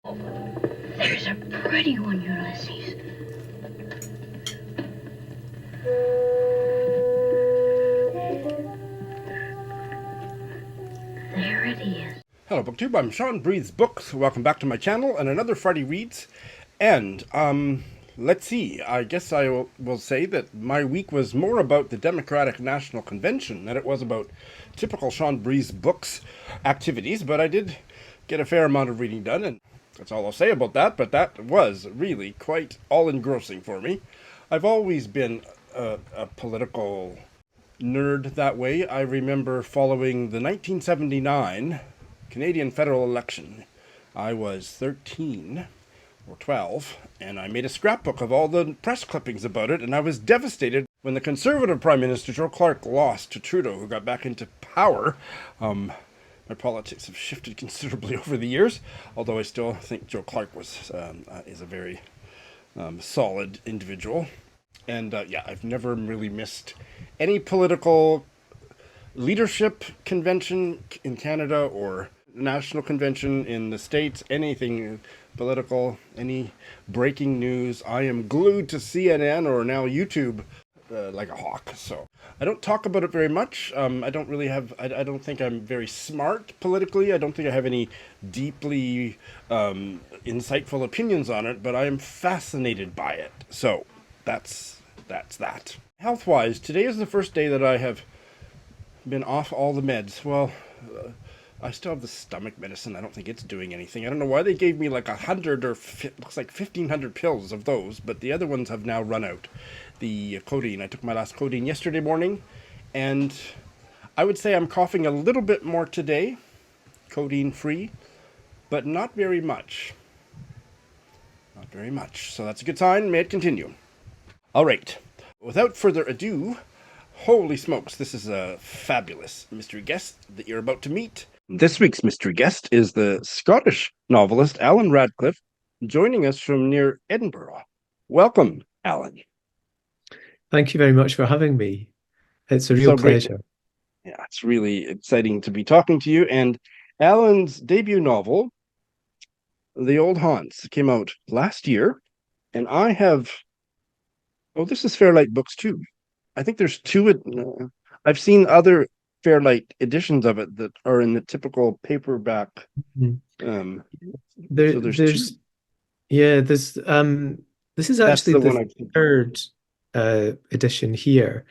There's a pretty one, Ulysses. There it is. Hello, BookTube. I'm Sean Breathes Books. Welcome back to my channel and another Friday Reads. And, let's see. I guess I will say that my week was more about the Democratic National Convention than it was about typical Sean Breathes Books activities, but I did get a fair amount of reading done, and that's all I'll say about that, but that was really quite all-engrossing for me. I've always been a political nerd that way. I remember following the 1979 Canadian federal election. I was 13 or 12, and I made a scrapbook of all the press clippings about it, and I was devastated when the Conservative Prime Minister, Joe Clark, lost to Trudeau, who got back into power. My politics have shifted considerably over the years, although I still think Joe Clark is a very solid individual. And yeah, I've never really missed any political leadership convention in Canada or national convention in the States, anything political, any breaking news. I am glued to CNN or now YouTube like a hawk. So I don't talk about it very much. I don't really have, I don't think I'm very smart politically. I don't think I have any deeply insightful opinions on it, but I am fascinated by it. So that's that. Health-wise, today is the first day that I have been off all the meds. Well, I still have the stomach medicine. I don't think it's doing anything. I don't know why they gave me like 100 or looks like 1,500 pills of those, but the other ones have now run out. The codeine. I took my last codeine yesterday morning, and I would say I'm coughing a little bit more today, codeine-free, but not very much. Not very much. So that's a good sign. May it continue. All right. Without further ado, holy smokes, this is a fabulous mystery guest that you're about to meet. This week's mystery guest is the Scottish novelist Allan Radcliffe, joining us from near Edinburgh. Welcome, Allan. Thank you very much for having me. It's a real pleasure. Yeah, it's really exciting to be talking to you. And Allan's debut novel, The Old Haunts, came out last year. And I have... Oh, this is Fairlight Books too. I think there's two... I've seen other Fairlight editions of it that are in the typical paperback. So there's two. Yeah, there's this is actually the third edition here.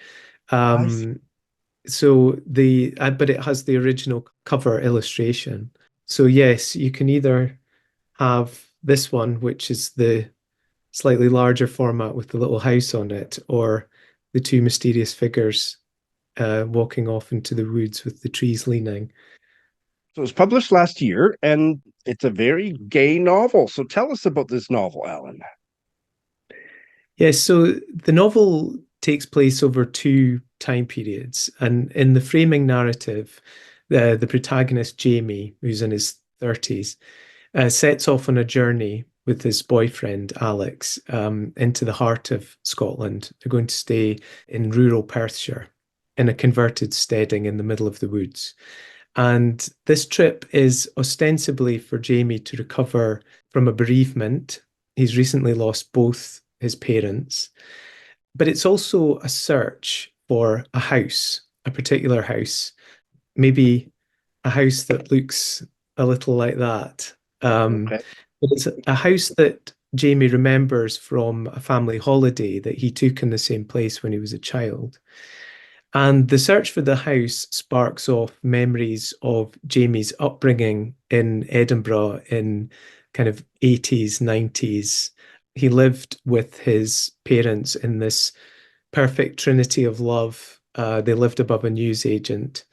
So but it has the original cover illustration. So yes, you can either have this one, which is the slightly larger format with the little house on it, or the two mysterious figures walking off into the woods with the trees leaning. So it was published last year, and it's a very gay novel. So tell us about this novel, Allan. Yes, so the novel takes place over two time periods, and in the framing narrative, the protagonist, Jamie, who's in his 30s, sets off on a journey with his boyfriend, Alex, into the heart of Scotland. They're going to stay in rural Perthshire in a converted steading in the middle of the woods. And this trip is ostensibly for Jamie to recover from a bereavement. He's recently lost both his parents, but it's also a search for a house, a particular house, maybe a house that looks a little like that. Okay. But it's a house that Jamie remembers from a family holiday that he took in the same place when he was a child. And the search for the house sparks off memories of Jamie's upbringing in Edinburgh in kind of 80s, 90s. He lived with his parents in this perfect trinity of love. They lived above a newsagent.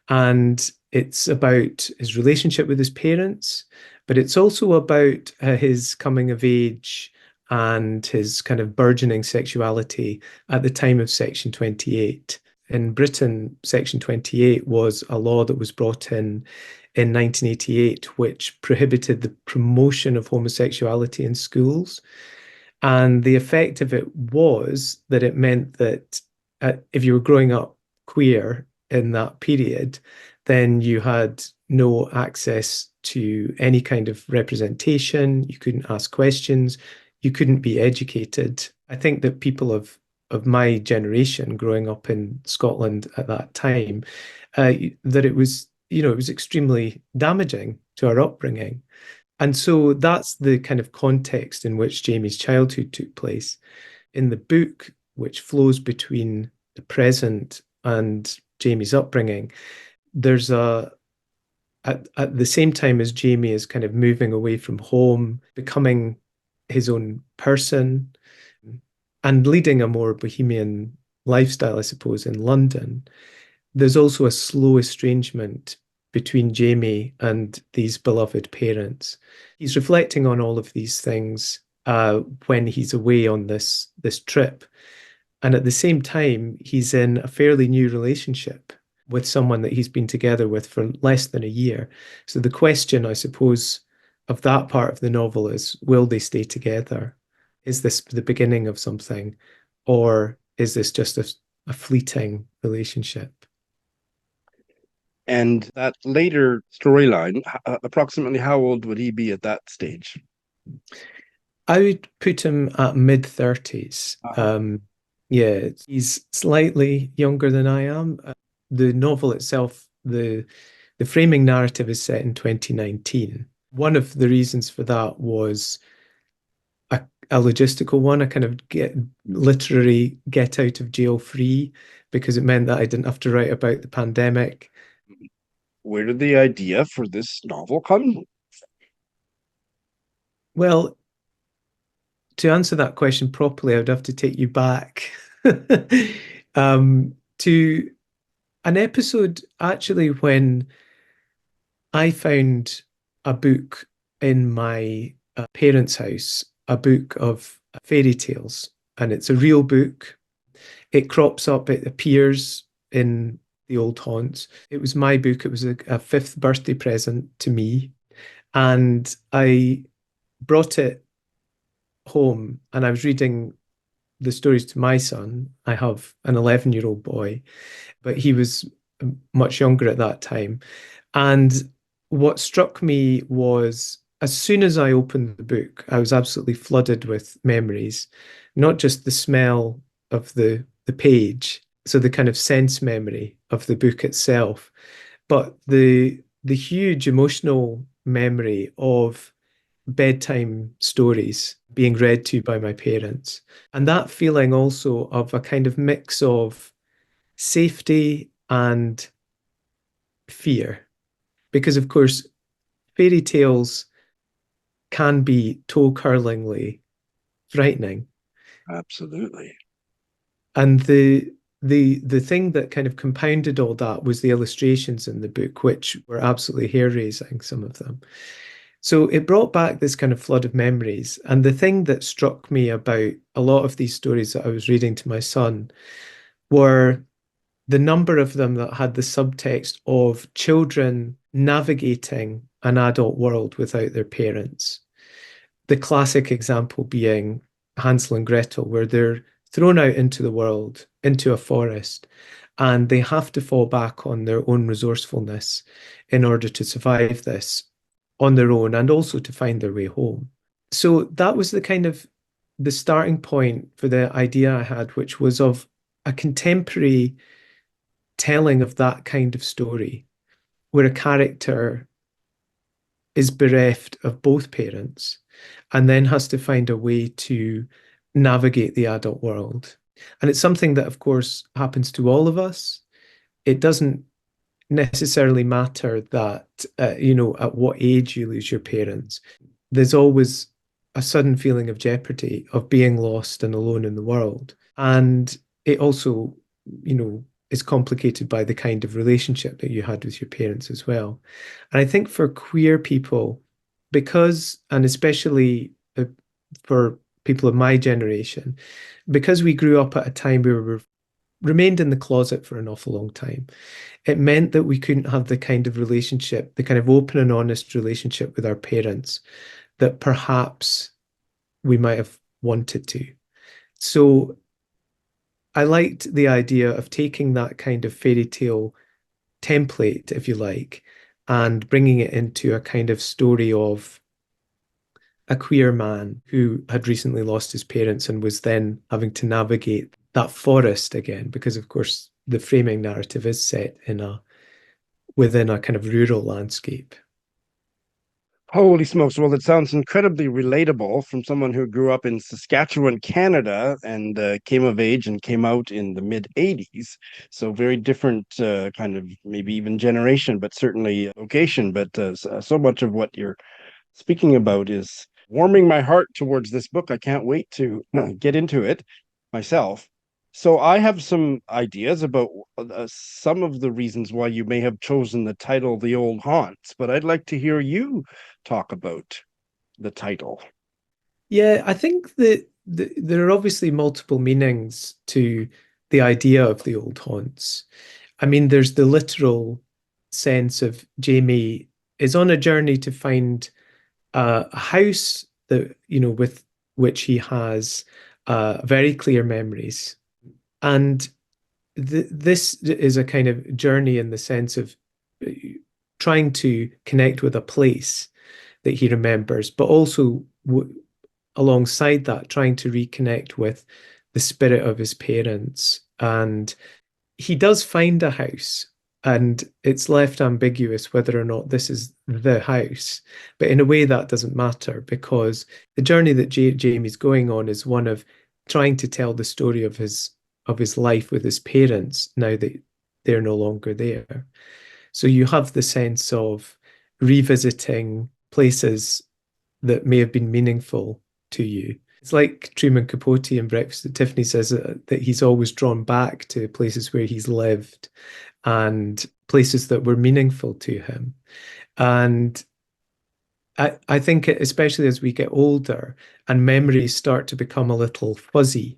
And it's about his relationship with his parents, but it's also about his coming of age and his kind of burgeoning sexuality at the time of Section 28. In Britain, Section 28 was a law that was brought in 1988, which prohibited the promotion of homosexuality in schools. And the effect of it was that it meant that if you were growing up queer in that period, then you had no access to any kind of representation. You couldn't ask questions. You couldn't be educated. I think that people of my generation growing up in Scotland at that time, that it was, it was extremely damaging to our upbringing. And so that's the kind of context in which Jamie's childhood took place. In the book, which flows between the present and Jamie's upbringing, there's at the same time as Jamie is kind of moving away from home, becoming his own person, and leading a more bohemian lifestyle, I suppose, in London, there's also a slow estrangement between Jamie and these beloved parents. He's reflecting on all of these things when he's away on this trip. And at the same time, he's in a fairly new relationship with someone that he's been together with for less than a year. So the question, I suppose, of that part of the novel is, will they stay together? Is this the beginning of something? Or is this just a fleeting relationship? And that later storyline, approximately how old would he be at that stage? I would put him at mid-30s. Yeah, he's slightly younger than I am. The novel itself, the framing narrative is set in 2019. One of the reasons for that was a logistical one, a kind of literary get out of jail free, because it meant that I didn't have to write about the pandemic. Where did the idea for this novel come? Well, to answer that question properly, I would have to take you back to an episode actually when I found a book in my parents' house, a book of fairy tales, and it's a real book. It crops up, it appears in the old haunts. It was my book. It was a fifth birthday present to me, and I brought it home and I was reading the stories to my son. I have an 11-year-old boy, but he was much younger at that time. And what struck me was, as soon as I opened the book, I was absolutely flooded with memories, not just the smell of the page, so the kind of sense memory of the book itself, but the huge emotional memory of bedtime stories being read to by my parents. And that feeling also of a kind of mix of safety and fear. Because, of course, fairy tales can be toe-curlingly frightening. Absolutely. And the thing that kind of compounded all that was the illustrations in the book, which were absolutely hair-raising, some of them. So it brought back this kind of flood of memories. And the thing that struck me about a lot of these stories that I was reading to my son were the number of them that had the subtext of children navigating an adult world without their parents. The classic example being Hansel and Gretel, where they're thrown out into the world, into a forest, and they have to fall back on their own resourcefulness in order to survive this on their own and also to find their way home. So that was the kind of the starting point for the idea I had, which was of a contemporary telling of that kind of story, where a character is bereft of both parents and then has to find a way to navigate the adult world. And it's something that, of course, happens to all of us. It doesn't necessarily matter that, at what age you lose your parents. There's always a sudden feeling of jeopardy of being lost and alone in the world. And it also, is complicated by the kind of relationship that you had with your parents as well. And I think for queer people, because, and especially for people of my generation, because we grew up at a time where we remained in the closet for an awful long time, it meant that we couldn't have the kind of relationship, the kind of open and honest relationship with our parents that perhaps we might have wanted to. So I liked the idea of taking that kind of fairy tale template, if you like, and bringing it into a kind of story of a queer man who had recently lost his parents and was then having to navigate that forest again, because of course the framing narrative is set within a kind of rural landscape. Holy smokes. Well, it sounds incredibly relatable from someone who grew up in Saskatchewan, Canada, and came of age and came out in the mid 80s. So, very different kind of maybe even generation, but certainly location. But so much of what you're speaking about is warming my heart towards this book. I can't wait to get into it myself. So I have some ideas about some of the reasons why you may have chosen the title The Old Haunts, but I'd like to hear you talk about the title. Yeah, I think that there are obviously multiple meanings to the idea of the old haunts. I mean, there's the literal sense of Jamie is on a journey to find a house that, with which he has very clear memories. And this is a kind of journey in the sense of trying to connect with a place that he remembers, but also alongside that, trying to reconnect with the spirit of his parents. And he does find a house, and it's left ambiguous whether or not this is the house. But in a way, that doesn't matter, because the journey that Jamie's going on is one of trying to tell the story of his life with his parents now that they're no longer there. So you have the sense of revisiting places that may have been meaningful to you. It's like Truman Capote in Breakfast at Tiffany says that he's always drawn back to places where he's lived and places that were meaningful to him. And I think, especially as we get older and memories start to become a little fuzzy,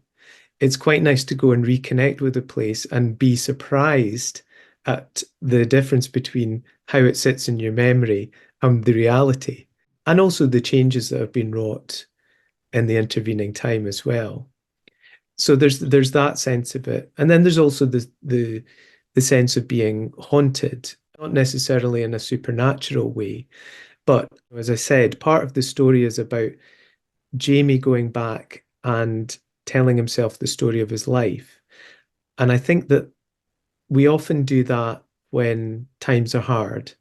it's quite nice to go and reconnect with a place and be surprised at the difference between how it sits in your memory and the reality, and also the changes that have been wrought in the intervening time as well. So there's that sense of it, and then there's also the sense of being haunted, not necessarily in a supernatural way, but as I said, part of the story is about Jamie going back and telling himself the story of his life. And I think that we often do that when times are hard,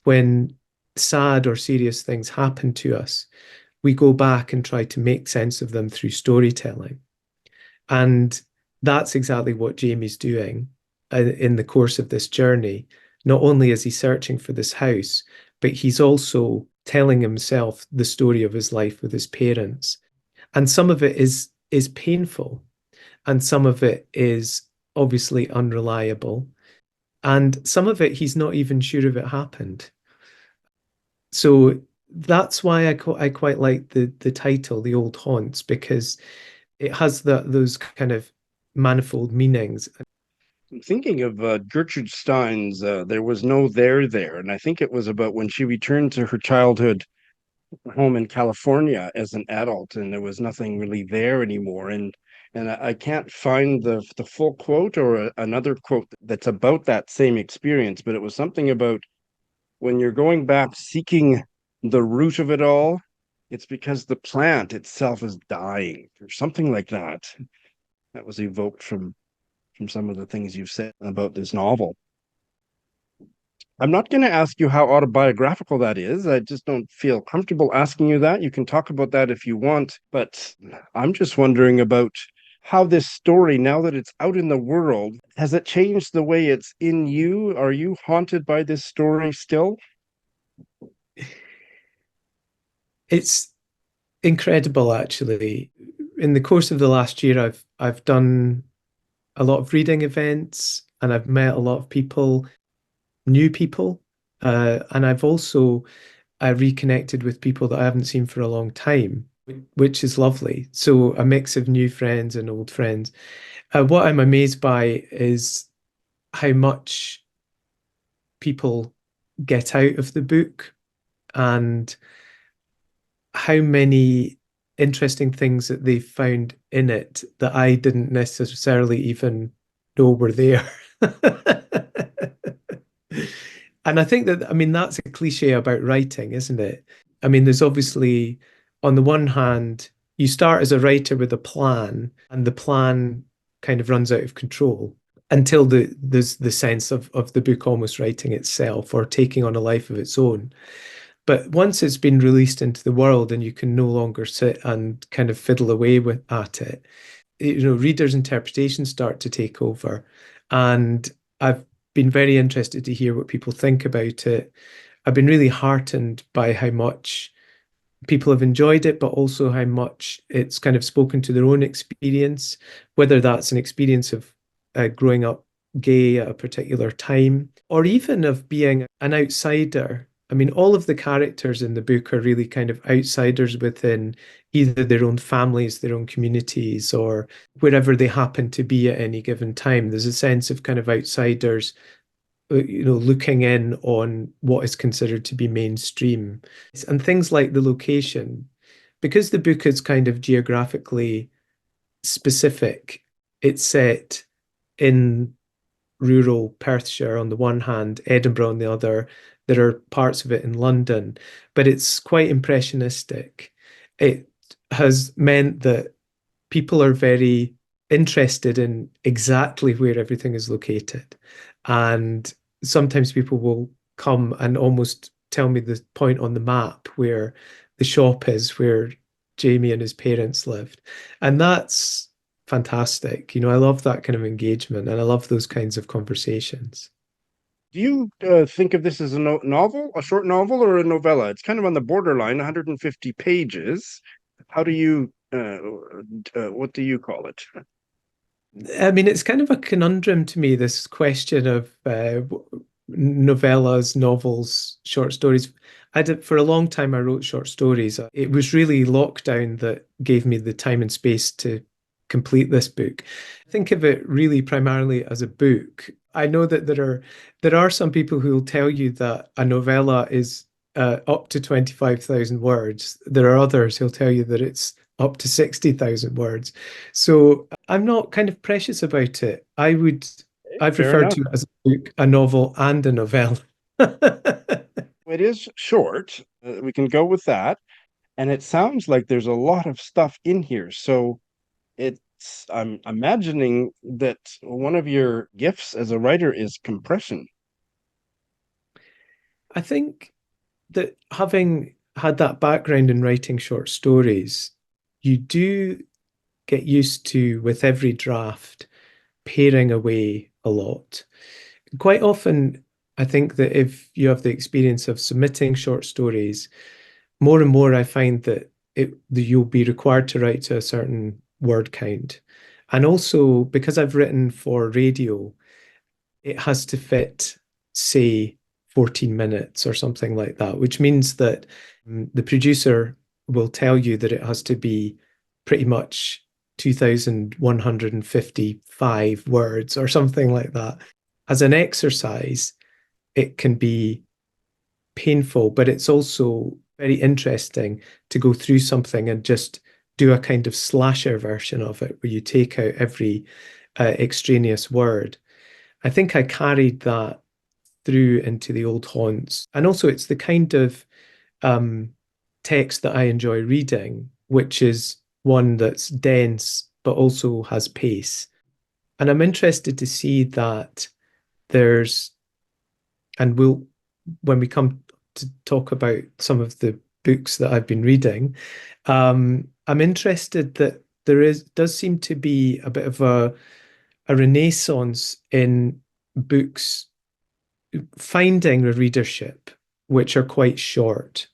when sad or serious things happen to us. We go back and try to make sense of them through storytelling. And that's exactly what Jamie's doing in the course of this journey. Not only is he searching for this house, but he's also telling himself the story of his life with his parents. And some of it is painful, and some of it is obviously unreliable, and some of it he's not even sure if it happened. So that's why I quite like the title, The Old Haunts, because it has those kind of manifold meanings. I'm thinking of Gertrude Stein's There Was No There There, and I think it was about when she returned to her childhood home in California as an adult, and there was nothing really there anymore. And I can't find the full quote or another quote that's about that same experience, but it was something about when you're going back seeking the root of it all, it's because the plant itself is dying, or something like that. That was evoked from some of the things you've said about this novel. I'm not going to ask you how autobiographical that is. I just don't feel comfortable asking you that. You can talk about that if you want, but I'm just wondering about how this story, now that it's out in the world, has it changed the way it's in you? Are you haunted by this story still? It's incredible, actually. In the course of the last year, I've done a lot of reading events, and I've met a lot of people, new people, and I've also reconnected with people that I haven't seen for a long time, which is lovely. So a mix of new friends and old friends. What I'm amazed by is how much people get out of the book, and how many interesting things that they found in it that I didn't necessarily even know were there. And I think that, I mean, that's a cliche about writing, isn't it? I mean, there's obviously, on the one hand, you start as a writer with a plan, and the plan kind of runs out of control until there's the sense of the book almost writing itself or taking on a life of its own. But once it's been released into the world and you can no longer sit and kind of fiddle away at it, readers' interpretations start to take over. And I've been very interested to hear what people think about it. I've been really heartened by how much people have enjoyed it, but also how much it's kind of spoken to their own experience, whether that's an experience of growing up gay at a particular time, or even of being an outsider. I mean, all of the characters in the book are really kind of outsiders within either their own families, their own communities, or wherever they happen to be at any given time. There's a sense of kind of outsiders, looking in on what is considered to be mainstream. And things like the location, because the book is kind of geographically specific, it's set in rural Perthshire on the one hand, Edinburgh on the other. There are parts of it in London, but it's quite impressionistic. It has meant that people are very interested in exactly where everything is located. And sometimes people will come and almost tell me the point on the map where the shop is, where Jamie and his parents lived. And that's fantastic. I love that kind of engagement and I love those kinds of conversations. Do you think of this as a novel, a short novel, or a novella? It's kind of on the borderline, 150 pages. How do you, what do you call it? I mean, it's kind of a conundrum to me, this question of novellas, novels, short stories. For a long time, I wrote short stories. It was really lockdown that gave me the time and space to complete this book. Think of it really primarily as a book. I know that there are some people who will tell you that a novella is up to 25,000 words. There are others who'll tell you that it's up to 60,000 words. So I'm not kind of precious about it. I've Fair referred enough. to it as a book, a novel, and a novella. It is short. We can go with that. And it sounds like there's a lot of stuff in here. So I'm imagining that one of your gifts as a writer is compression. I think that having had that background in writing short stories, you do get used to, with every draft, paring away a lot. Quite often, I think that if you have the experience of submitting short stories, more and more I find that you'll be required to write to a certain word count. And also, because I've written for radio, it has to fit, say, 14 minutes or something like that, which means that the producer will tell you that it has to be pretty much 2,155 words or something like that. As an exercise, it can be painful, but it's also very interesting to go through something and just do a kind of slasher version of it where you take out every extraneous word. I think I carried that through into the old haunts. And also, it's the kind of text that I enjoy reading, which is one that's dense but also has pace. And I'm interested to see that and when we come to talk about some of the books that I've been reading, I'm interested that does seem to be a bit of a renaissance in books finding a readership which are quite short.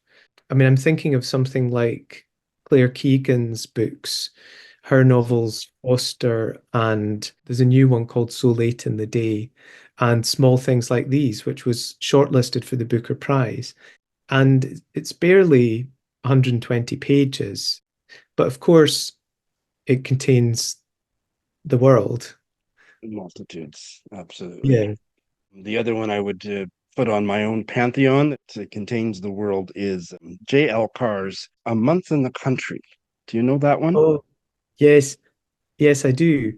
I mean, I'm thinking of something like Claire Keegan's books, her novels Foster, and there's a new one called So Late in the Day, and Small Things Like These, which was shortlisted for the Booker Prize. And it's barely 120 pages, but of course, it contains the world. Multitudes, absolutely. Yeah. The other one I would put on my own pantheon that contains the world is J.L. Carr's A Month in the Country. Do you know that one? Oh, yes. Yes, I do.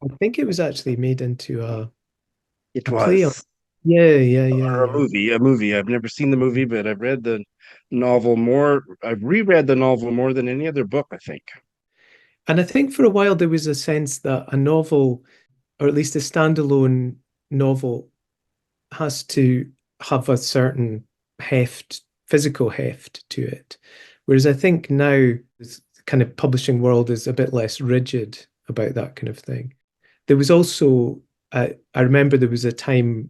I think it was actually made into It a play on. was. Or Yeah. a movie. I've never seen the movie, but I've read the novel more. I've reread the novel more than any other book, I think. And I think for a while there was a sense that a novel, or at least a standalone novel, has to have a certain heft, physical heft to it. Whereas I think now this kind of publishing world is a bit less rigid about that kind of thing. There was also, I remember there was a time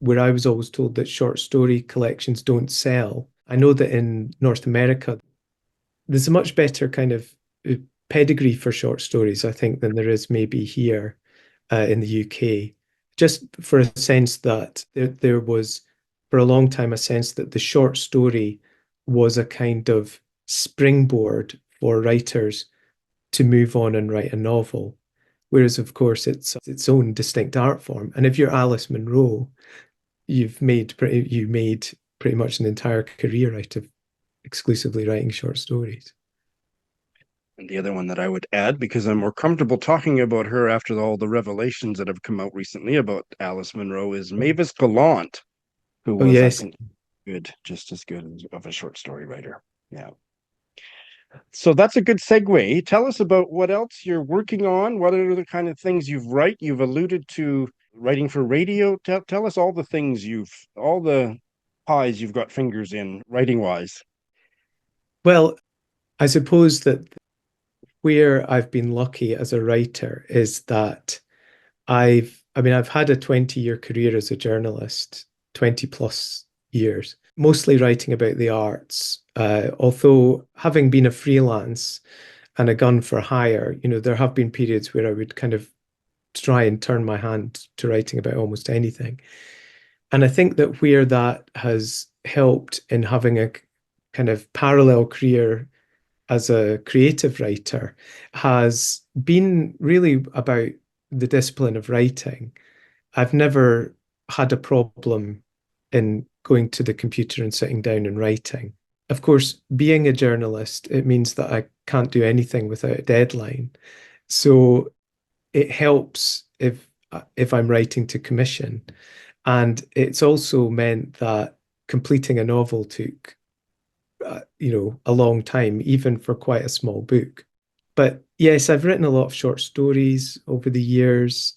where I was always told that short story collections don't sell. I know that in North America, there's a much better kind of pedigree for short stories, I think, than there is maybe here in the UK. Just for a sense that there was, for a long time, a sense that the short story was a kind of springboard for writers to move on and write a novel. Whereas, of course, it's its own distinct art form. And if you're Alice Munro, you made pretty much an entire career out of exclusively writing short stories. And the other one that I would add, because I'm more comfortable talking about her after all the revelations that have come out recently about Alice Munro, is Mavis Gallant, who Oh was, I yes. think, good, just as good of a short story writer. Yeah. So that's a good segue. Tell us about what else you're working on. What are the kind of things you've write? You've alluded to writing for radio. Tell us all the things all the pies you've got fingers in, writing wise. Well, I suppose that where I've been lucky as a writer is that I've had a 20-year career as a journalist, 20 plus years, mostly writing about the arts. Although having been a freelance and a gun for hire, there have been periods where I would kind of try and turn my hand to writing about almost anything. And I think that where that has helped in having a kind of parallel career as a creative writer has been really about the discipline of writing. I've never had a problem in going to the computer and sitting down and writing. Of course, being a journalist, it means that I can't do anything without a deadline. So it helps if I'm writing to commission. And it's also meant that completing a novel took a long time, even for quite a small book. But yes, I've written a lot of short stories over the years.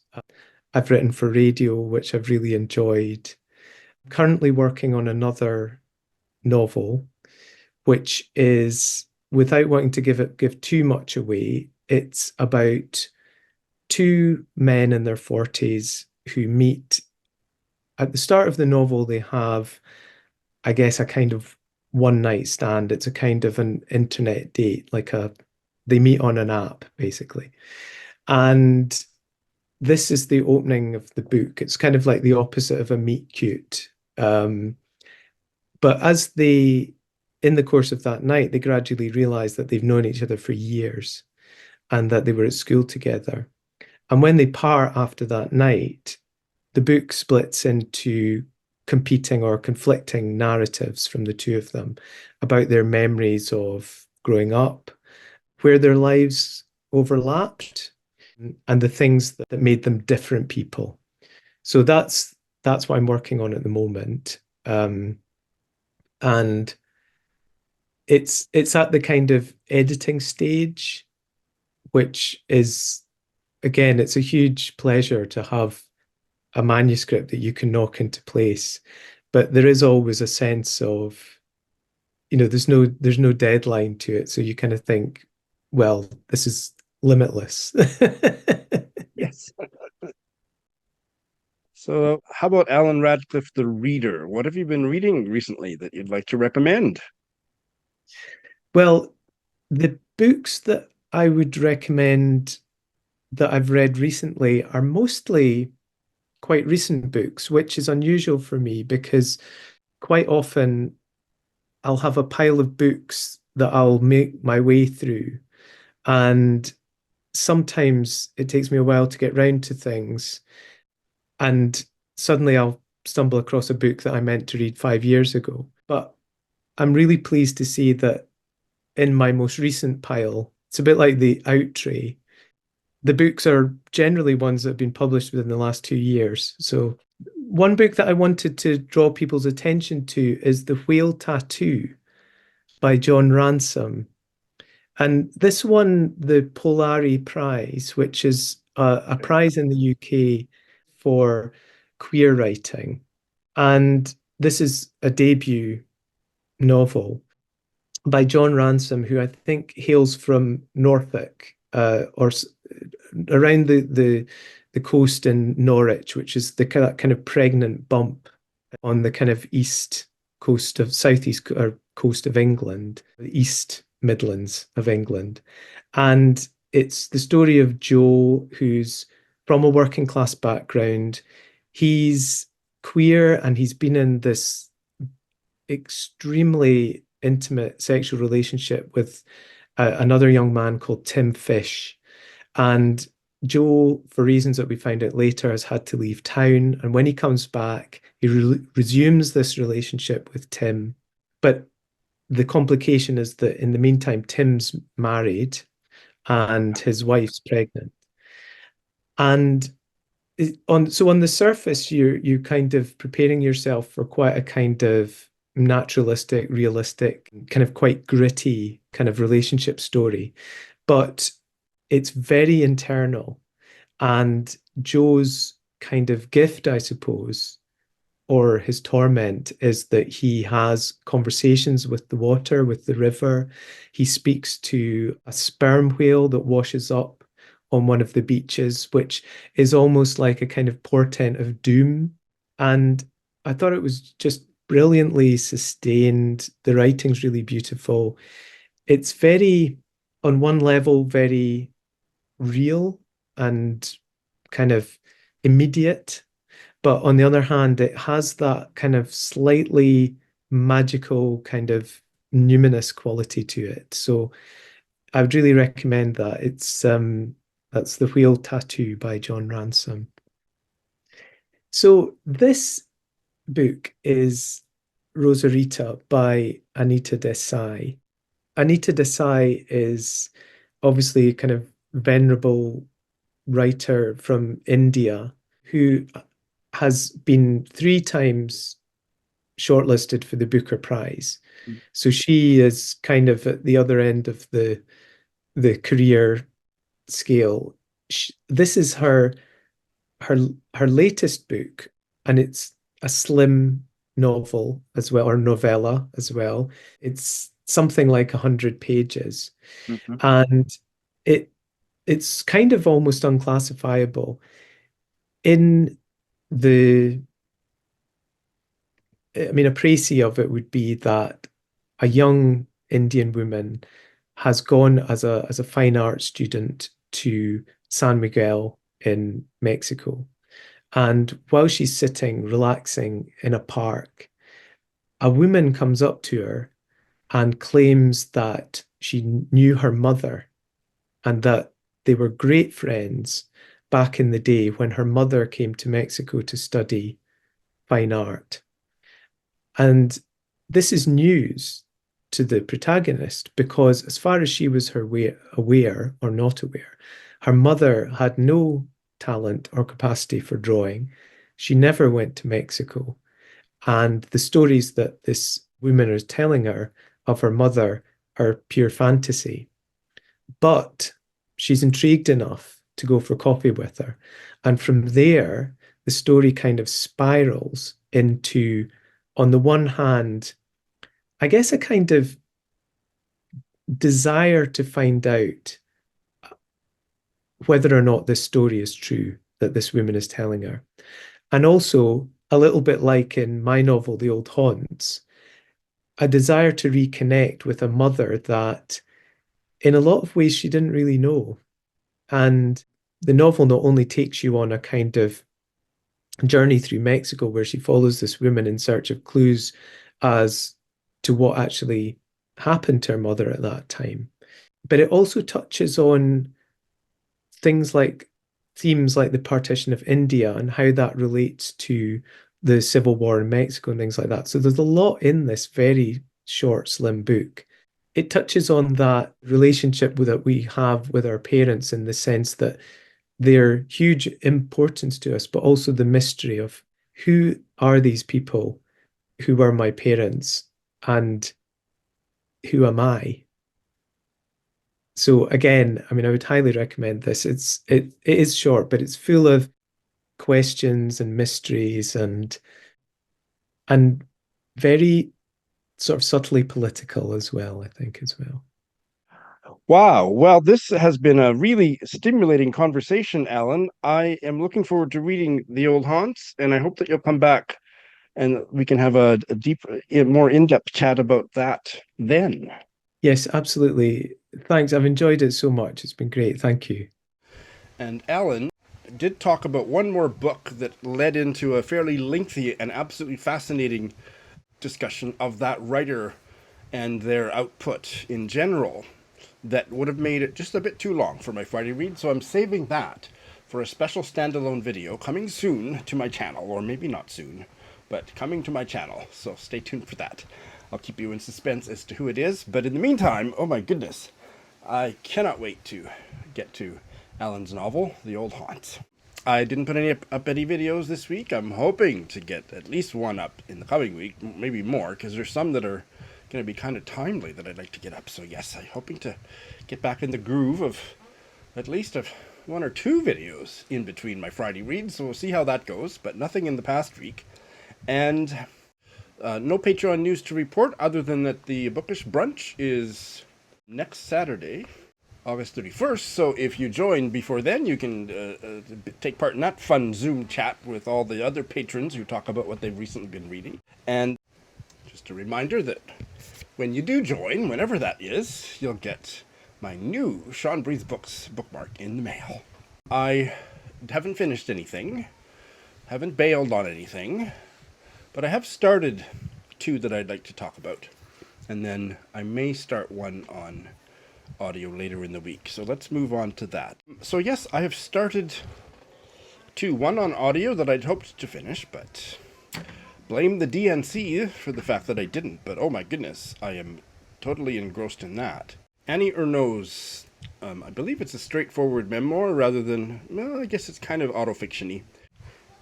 I've written for radio, which I've really enjoyed. I'm currently working on another novel, which is, without wanting to give too much away, it's about two men in their 40s who meet. At the start of the novel, they have, I guess, a kind of one night stand. It's a kind of an internet date, they meet on an app, basically. And this is the opening of the book. It's kind of like the opposite of a meet cute. But in the course of that night, they gradually realize that they've known each other for years and that they were at school together. And when they part after that night, the book splits into competing or conflicting narratives from the two of them about their memories of growing up, where their lives overlapped, and the things that made them different people. So that's what I'm working on at the moment. And it's at the kind of editing stage, which is, again, it's a huge pleasure to have a manuscript that you can knock into place. But there is always a sense of, there's no deadline to it. So you kind of think, well, this is limitless. Yes. So, how about Allan Radcliffe, the reader? What have you been reading recently that you'd like to recommend? Well, the books that I would recommend that I've read recently are mostly quite recent books, which is unusual for me because quite often I'll have a pile of books that I'll make my way through. And sometimes it takes me a while to get round to things. And suddenly I'll stumble across a book that I meant to read 5 years ago. But I'm really pleased to see that in my most recent pile, it's a bit like the out tray. The books are generally ones that have been published within the last 2 years. So one book that I wanted to draw people's attention to is The Whale Tattoo by John Ransom. And this won the Polari Prize, which is a prize in the UK for queer writing. And this is a debut novel by John Ransom, who I think hails from Norfolk, around the coast in Norwich, which is the kind of pregnant bump on the kind of east coast of southeast or coast of England, the East Midlands of England. And it's the story of Joe, who's from a working class background. He's queer and he's been in this extremely intimate sexual relationship with another young man called Tim Fish. And Joe, for reasons that we find out later, has had to leave town. And when he comes back, he resumes this relationship with Tim. But the complication is that in the meantime, Tim's married and his wife's pregnant. And on the surface, you're kind of preparing yourself for quite a kind of naturalistic, realistic, kind of quite gritty kind of relationship story. But it's very internal. And Joe's kind of gift, I suppose, or his torment, is that he has conversations with the water, with the river. He speaks to a sperm whale that washes up on one of the beaches, which is almost like a kind of portent of doom. And I thought it was just brilliantly sustained. The writing's really beautiful. It's very, on one level, very real and kind of immediate. But on the other hand, it has that kind of slightly magical kind of numinous quality to it. So I would really recommend that. That's The Whale Tattoo by John Ransom. So this book is Rosarita by Anita Desai. Anita Desai is obviously a kind of venerable writer from India who has been 3 times shortlisted for the Booker Prize. So she is kind of at the other end of the career scale. This is her latest book, and it's a slim novel as well, or novella as well. It's something like 100 pages. Mm-hmm. And it's kind of almost unclassifiable. A précis of it would be that a young Indian woman has gone as a fine art student to San Miguel in Mexico. And while she's sitting, relaxing in a park, a woman comes up to her and claims that she knew her mother and that they were great friends back in the day when her mother came to Mexico to study fine art. And this is news to the protagonist because, as far as she was aware or not aware, her mother had no talent or capacity for drawing. She never went to Mexico. And the stories that this woman is telling her of her mother are pure fantasy. But she's intrigued enough to go for coffee with her. And from there, the story kind of spirals into, on the one hand, I guess a kind of desire to find out whether or not this story is true that this woman is telling her. And also, a little bit like in my novel, The Old Haunts, a desire to reconnect with a mother that in a lot of ways she didn't really know. And the novel not only takes you on a kind of journey through Mexico where she follows this woman in search of clues as to what actually happened to her mother at that time, but it also touches on things like themes like the partition of India and how that relates to the civil war in Mexico and things like that. So there's a lot in this very short, slim book. It touches on that relationship that we have with our parents in the sense that they're huge importance to us, but also the mystery of who are these people who were my parents, and who am I? So again, I mean, I would highly recommend this. It is short, but it's full of questions and mysteries and very sort of subtly political as well, I think, as well. Wow. Well, this has been a really stimulating conversation, Alan. I am looking forward to reading The Old Haunts, and I hope that you'll come back and we can have a deep, more in-depth chat about that then. Yes, absolutely. Thanks. I've enjoyed it so much. It's been great. Thank you. And Alan did talk about one more book that led into a fairly lengthy and absolutely fascinating discussion of that writer and their output in general that would have made it just a bit too long for my Friday read, so I'm saving that for a special standalone video coming soon to my channel, or maybe not soon, but coming to my channel, so stay tuned for that. I'll keep you in suspense as to who it is, but in the meantime, oh my goodness, I cannot wait to get to Alan's novel, The Old Haunts. I didn't put up any videos this week. I'm hoping to get at least one up in the coming week, maybe more, because there's some that are going to be kind of timely that I'd like to get up. So yes, I'm hoping to get back in the groove of at least one or two videos in between my Friday reads, so we'll see how that goes, but nothing in the past week. And no Patreon news to report other than that the Bookish Brunch is next Saturday, August 31st, so if you join before then, you can take part in that fun Zoom chat with all the other patrons who talk about what they've recently been reading. And just a reminder that when you do join, whenever that is, you'll get my new Sean Breathes Books bookmark in the mail. I haven't finished anything, haven't bailed on anything, but I have started two that I'd like to talk about. And then I may start one on audio later in the week. So let's move on to that. So yes, I have started two. One on audio that I'd hoped to finish, but blame the DNC for the fact that I didn't. But oh my goodness, I am totally engrossed in that. Annie Ernaux's, I believe it's a straightforward memoir rather than, well, I guess it's kind of autofiction-y.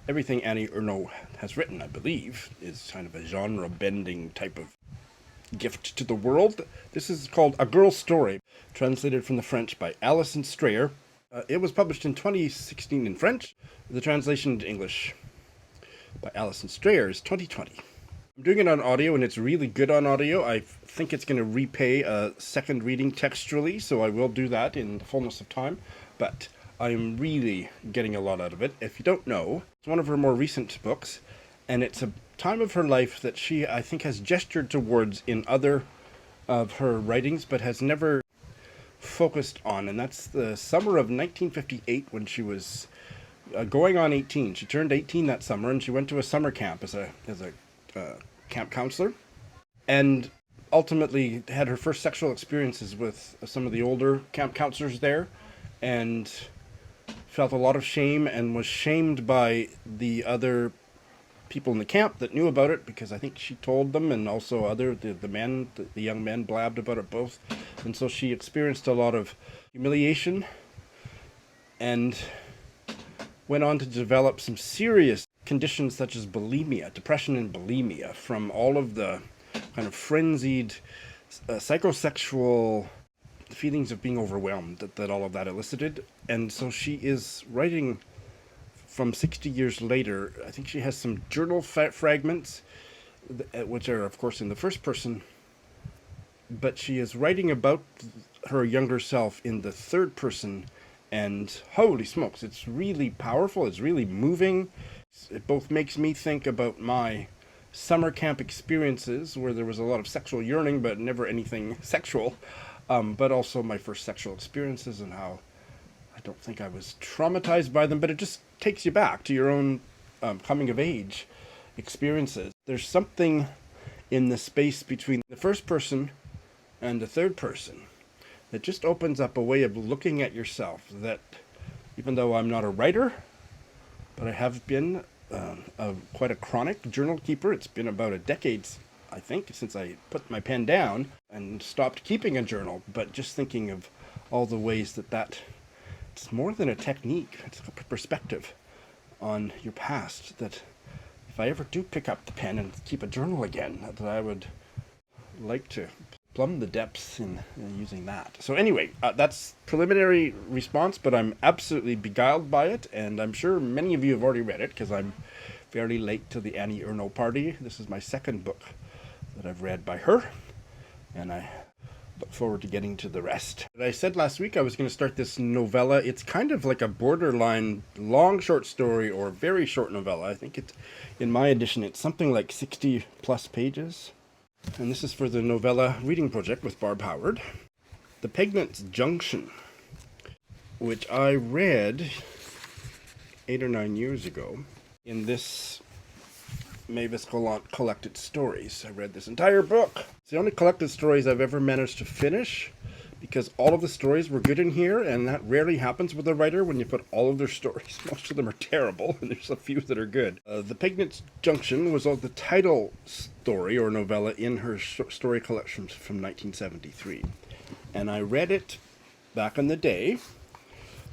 Everything Annie Ernaux has written, I believe, is kind of a genre-bending type of gift to the world. This is called A Girl's Story, translated from the French by Alison Strayer. It was published in 2016 in French. The translation into English by Alison Strayer is 2020. I'm doing it on audio, and it's really good on audio. I think it's going to repay a second reading textually, so I will do that in the fullness of time. But I'm really getting a lot out of it. If you don't know, it's one of her more recent books, and it's a time of her life that she, I think, has gestured towards in other of her writings, but has never focused on, and that's the summer of 1958 when she was going on 18. She turned 18 that summer, and she went to a summer camp as a camp counselor, and ultimately had her first sexual experiences with some of the older camp counselors there, and felt a lot of shame and was shamed by the other people in the camp that knew about it, because I think she told them, and also the young men blabbed about it both, and so she experienced a lot of humiliation and went on to develop some serious conditions such as bulimia, depression and bulimia, from all of the kind of frenzied psychosexual feelings of being overwhelmed that all of that elicited. And so she is writing from 60 years later. I think she has some journal fragments, which are, of course, in the first person, but she is writing about her younger self in the third person, and holy smokes, it's really powerful, it's really moving. It both makes me think about my summer camp experiences, where there was a lot of sexual yearning, but never anything sexual, but also my first sexual experiences and how I don't think I was traumatized by them, but it just takes you back to your own coming of age experiences. There's something in the space between the first person and the third person that just opens up a way of looking at yourself that, even though I'm not a writer, but I have been quite a chronic journal keeper. It's been about a decade, I think, since I put my pen down and stopped keeping a journal, but just thinking of all the ways that it's more than a technique, it's a perspective on your past that if I ever do pick up the pen and keep a journal again, that I would like to plumb the depths in using that. So anyway, that's preliminary response, but I'm absolutely beguiled by it, and I'm sure many of you have already read it, because I'm fairly late to the Annie Ernaux party. This is my second book that I've read by her, and I look forward to getting to the rest. I said last week I was going to start this novella. It's kind of like a borderline long short story or very short novella. I think it's, in my edition, it's something like 60 plus pages. And this is for the Novella reading project with Barb Howard. The Pegnitz Junction, which I read 8 or 9 years ago in this Mavis Gallant collected stories. I read this entire book. It's the only collected stories I've ever managed to finish, because all of the stories were good in here, and that rarely happens with a writer when you put all of their stories. Most of them are terrible, and there's a few that are good. The Pegnitz Junction was the title story or novella in her story collection from 1973. And I read it back in the day,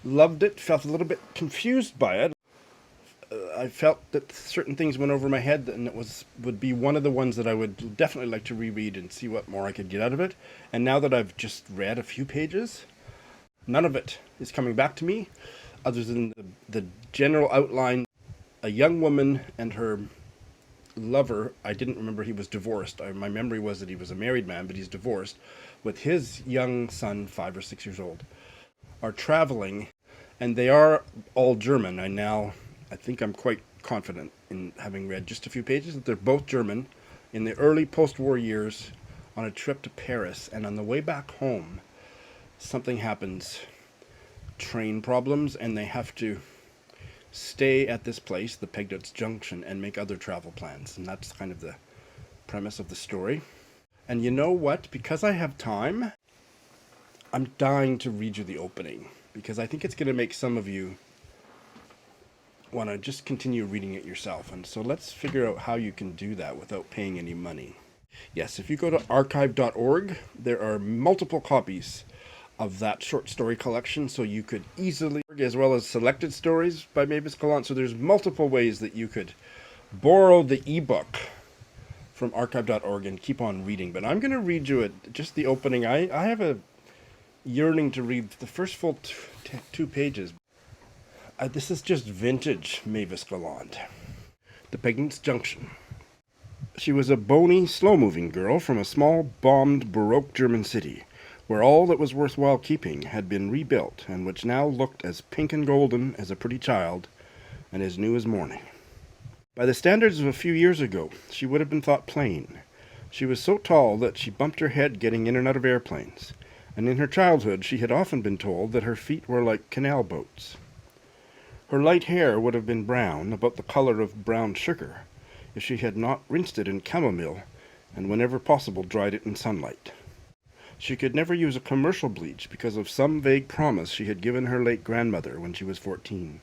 loved it, felt a little bit confused by it. I felt that certain things went over my head, and it would be one of the ones that I would definitely like to reread and see what more I could get out of it. And now that I've just read a few pages, none of it is coming back to me, other than the general outline. A young woman and her lover, I didn't remember he was divorced. My memory was that he was a married man, but he's divorced, with his young son, 5 or 6 years old, are traveling, and they are all German. I think I'm quite confident, in having read just a few pages, that they're both German in the early post-war years on a trip to Paris. And on the way back home, something happens, train problems, and they have to stay at this place, the Pegnitz Junction, and make other travel plans. And that's kind of the premise of the story. And you know what? Because I have time, I'm dying to read you the opening, because I think it's going to make some of you want to just continue reading it yourself. And so let's figure out how you can do that without paying any money. Yes, if you go to archive.org, there are multiple copies of that short story collection, so you could easily, as well as selected stories by Mavis Gallant. So there's multiple ways that you could borrow the ebook from archive.org and keep on reading. But I'm going to read you just the opening. I have a yearning to read the first full 2 pages. This is just vintage Mavis Gallant. The Pegnitz Junction. She was a bony, slow-moving girl from a small, bombed, Baroque German city, where all that was worthwhile keeping had been rebuilt, and which now looked as pink and golden as a pretty child, and as new as morning. By the standards of a few years ago, she would have been thought plain. She was so tall that she bumped her head getting in and out of airplanes, and in her childhood she had often been told that her feet were like canal boats. Her light hair would have been brown, about the color of brown sugar, if she had not rinsed it in chamomile and whenever possible dried it in sunlight. She could never use a commercial bleach because of some vague promise she had given her late grandmother when she was 14.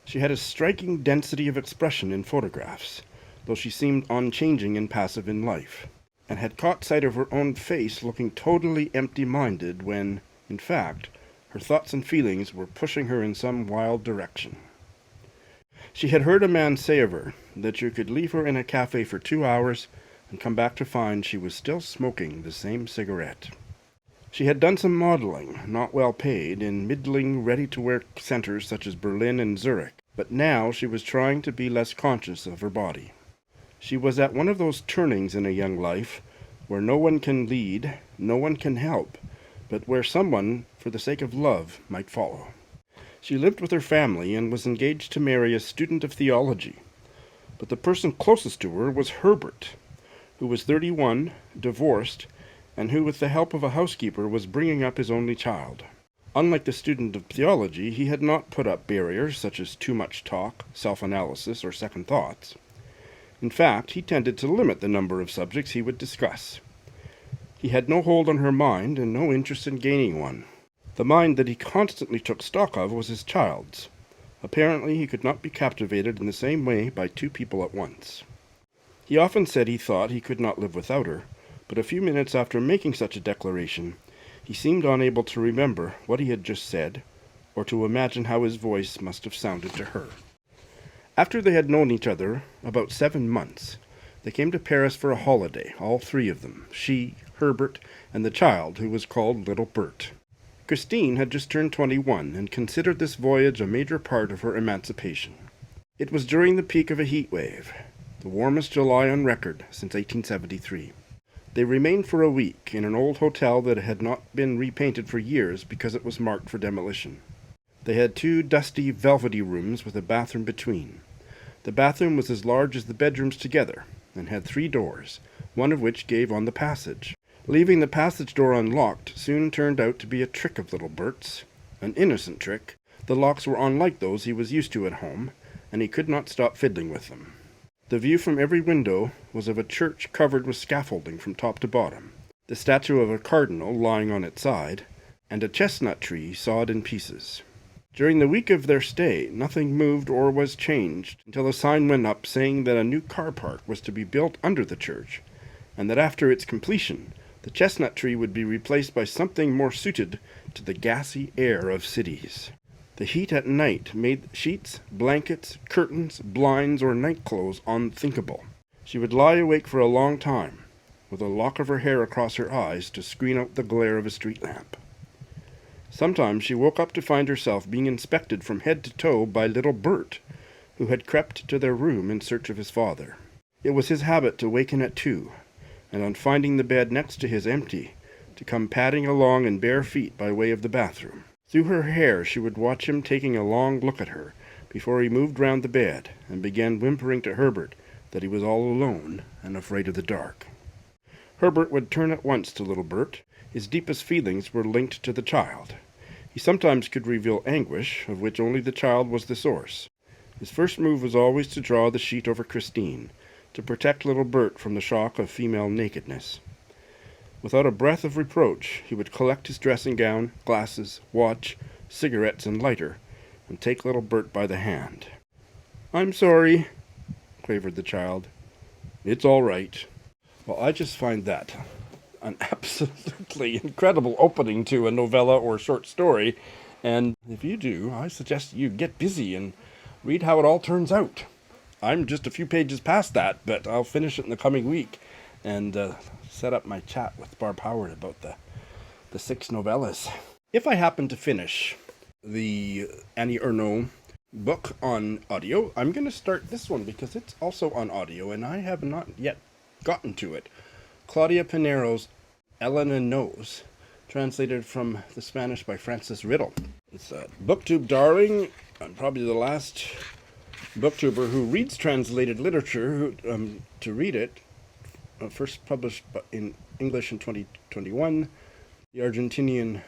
She had a striking density of expression in photographs, though she seemed unchanging and passive in life, and had caught sight of her own face looking totally empty-minded when, in fact, her thoughts and feelings were pushing her in some wild direction. She had heard a man say of her that you could leave her in a cafe for 2 hours and come back to find she was still smoking the same cigarette. She had done some modeling, not well paid, in middling, ready-to-wear centers such as Berlin and Zurich, but now she was trying to be less conscious of her body. She was at one of those turnings in a young life where no one can lead, no one can help, but where someone, for the sake of love, might follow. She lived with her family and was engaged to marry a student of theology, but the person closest to her was Herbert, who was 31, divorced, and who, with the help of a housekeeper, was bringing up his only child. Unlike the student of theology, he had not put up barriers such as too much talk, self-analysis, or second thoughts. In fact, he tended to limit the number of subjects he would discuss. He had no hold on her mind and no interest in gaining one. The mind that he constantly took stock of was his child's. Apparently he could not be captivated in the same way by 2 people at once. He often said he thought he could not live without her, but a few minutes after making such a declaration, he seemed unable to remember what he had just said, or to imagine how his voice must have sounded to her. After they had known each other about 7 months, they came to Paris for a holiday, all three of them, she, Herbert, and the child, who was called Little Bert. Christine had just turned 21 and considered this voyage a major part of her emancipation. It was during the peak of a heat wave, the warmest July on record since 1873. They remained for a week in an old hotel that had not been repainted for years because it was marked for demolition. They had 2 dusty, velvety rooms with a bathroom between. The bathroom was as large as the bedrooms together and had 3 doors, one of which gave on the passage. Leaving the passage door unlocked soon turned out to be a trick of Little Bert's, an innocent trick. The locks were unlike those he was used to at home, and he could not stop fiddling with them. The view from every window was of a church covered with scaffolding from top to bottom, the statue of a cardinal lying on its side, and a chestnut tree sawed in pieces. During the week of their stay, nothing moved or was changed until a sign went up saying that a new car park was to be built under the church, and that after its completion, the chestnut tree would be replaced by something more suited to the gassy air of cities. The heat at night made sheets, blankets, curtains, blinds, or nightclothes unthinkable. She would lie awake for a long time, with a lock of her hair across her eyes to screen out the glare of a street lamp. Sometimes she woke up to find herself being inspected from head to toe by Little Bert, who had crept to their room in search of his father. It was his habit to waken at 2, and on finding the bed next to his empty, to come padding along in bare feet by way of the bathroom. Through her hair she would watch him taking a long look at her before he moved round the bed and began whimpering to Herbert that he was all alone and afraid of the dark. Herbert would turn at once to Little Bert. His deepest feelings were linked to the child. He sometimes could reveal anguish, of which only the child was the source. His first move was always to draw the sheet over Christine, to protect Little Bert from the shock of female nakedness. Without a breath of reproach, he would collect his dressing gown, glasses, watch, cigarettes, and lighter, and take Little Bert by the hand. "I'm sorry," quavered the child. "It's all right." Well, I just find that an absolutely incredible opening to a novella or short story, and if you do, I suggest you get busy and read how it all turns out. I'm just a few pages past that, but I'll finish it in the coming week and set up my chat with Barb Howard about the 6 novellas. If I happen to finish the Annie Ernaux book on audio, I'm going to start this one because it's also on audio and I have not yet gotten to it. Claudia Piñeiro's Elena Knows, translated from the Spanish by Francis Riddle. It's a booktube darling. I'm probably the last booktuber who reads translated literature to read it. First published in English in 2021. The Argentinian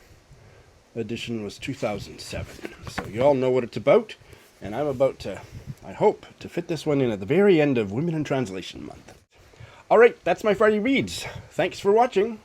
edition was 2007. So you all know what it's about, and I'm about to, I hope, to fit this one in at the very end of Women in Translation Month. All right, that's my Friday Reads. Thanks for watching.